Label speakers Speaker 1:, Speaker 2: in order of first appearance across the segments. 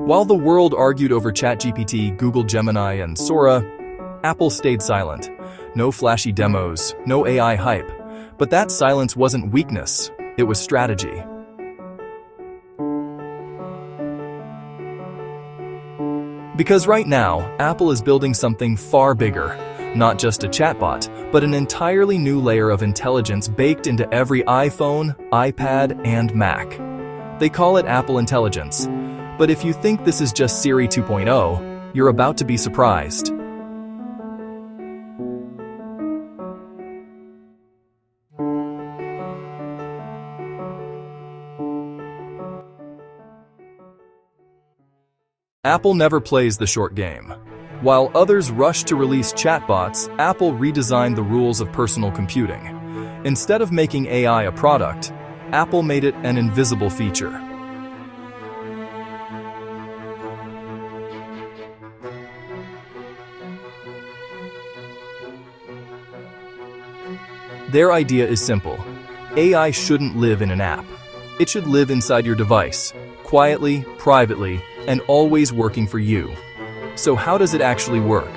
Speaker 1: While the world argued over ChatGPT, Google Gemini, and Sora, Apple stayed silent. No flashy demos, no AI hype. But that silence wasn't weakness, it was strategy. Because right now, Apple is building something far bigger. Not just a chatbot, but an entirely new layer of intelligence baked into every iPhone, iPad, and Mac. They call it Apple Intelligence. But if you think this is just Siri 2.0, you're about to be surprised. Apple never plays the short game. While others rush to release chatbots, Apple redesigned the rules of personal computing. Instead of making AI a product, Apple made it an invisible feature. Their idea is simple. AI shouldn't live in an app. It should live inside your device, quietly, privately, and always working for you. So how does it actually work?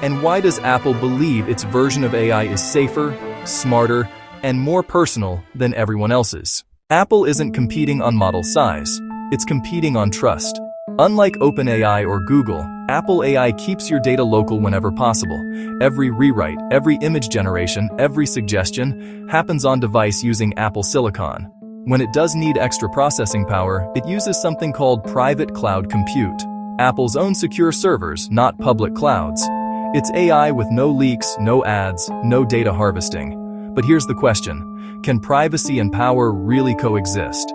Speaker 1: And why does Apple believe its version of AI is safer, smarter, and more personal than everyone else's? Apple isn't competing on model size, it's competing on trust. Unlike OpenAI or Google, Apple AI keeps your data local whenever possible. Every rewrite, every image generation, every suggestion happens on device using Apple Silicon. When it does need extra processing power, it uses something called private cloud compute. Apple's own secure servers, not public clouds. It's AI with no leaks, no ads, no data harvesting. But here's the question: can privacy and power really coexist?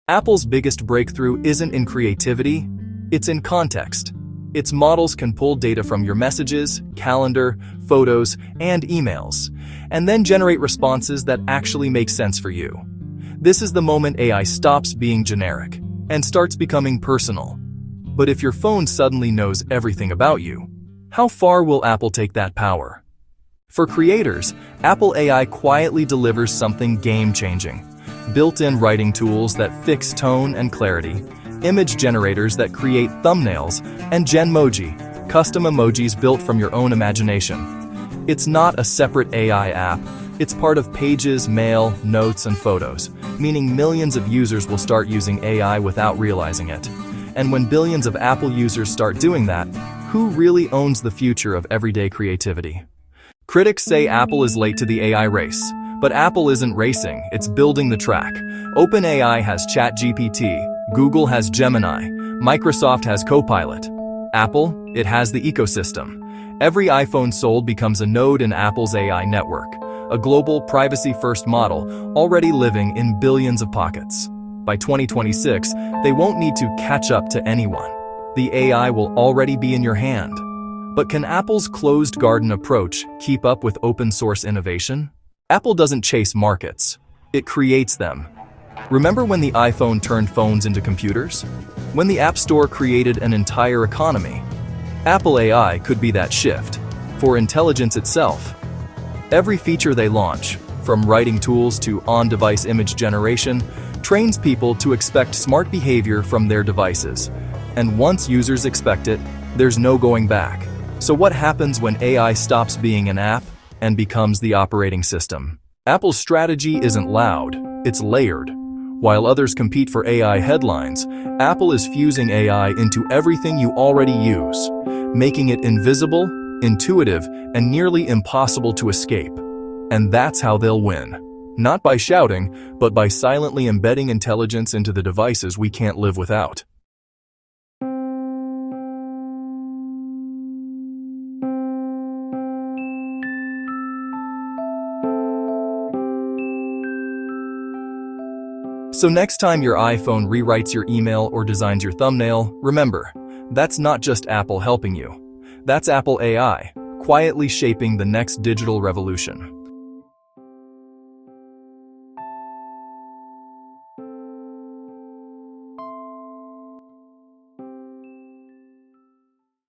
Speaker 1: Apple's biggest breakthrough isn't in creativity, it's in context. Its models can pull data from your messages, calendar, photos, and emails, and then generate responses that actually make sense for you. This is the moment AI stops being generic and starts becoming personal. But if your phone suddenly knows everything about you, how far will Apple take that power? For creators, Apple AI quietly delivers something game-changing. Built-in writing tools that fix tone and clarity, image generators that create thumbnails, and Genmoji, custom emojis built from your own imagination. It's not a separate AI app, it's part of Pages, Mail, Notes, and Photos, meaning millions of users will start using AI without realizing it. And when billions of Apple users start doing that, who really owns the future of everyday creativity? Critics say Apple is late to the AI race. But Apple isn't racing, it's building the track. OpenAI has ChatGPT, Google has Gemini, Microsoft has Copilot. Apple, it has the ecosystem. Every iPhone sold becomes a node in Apple's AI network, a global privacy-first model already living in billions of pockets. By 2026, they won't need to catch up to anyone. The AI will already be in your hand. But can Apple's closed garden approach keep up with open-source innovation? Apple doesn't chase markets, it creates them. Remember when the iPhone turned phones into computers? When the App Store created an entire economy? Apple AI could be that shift, for intelligence itself. Every feature they launch, from writing tools to on-device image generation, trains people to expect smart behavior from their devices. And once users expect it, there's no going back. So what happens when AI stops being an app and becomes the operating system? Apple's strategy isn't loud, it's layered. While others compete for AI headlines, Apple is fusing AI into everything you already use, making it invisible, intuitive, and nearly impossible to escape. And that's how they'll win. Not by shouting, but by silently embedding intelligence into the devices we can't live without. So next time your iPhone rewrites your email or designs your thumbnail, remember, that's not just Apple helping you. That's Apple AI, quietly shaping the next digital revolution.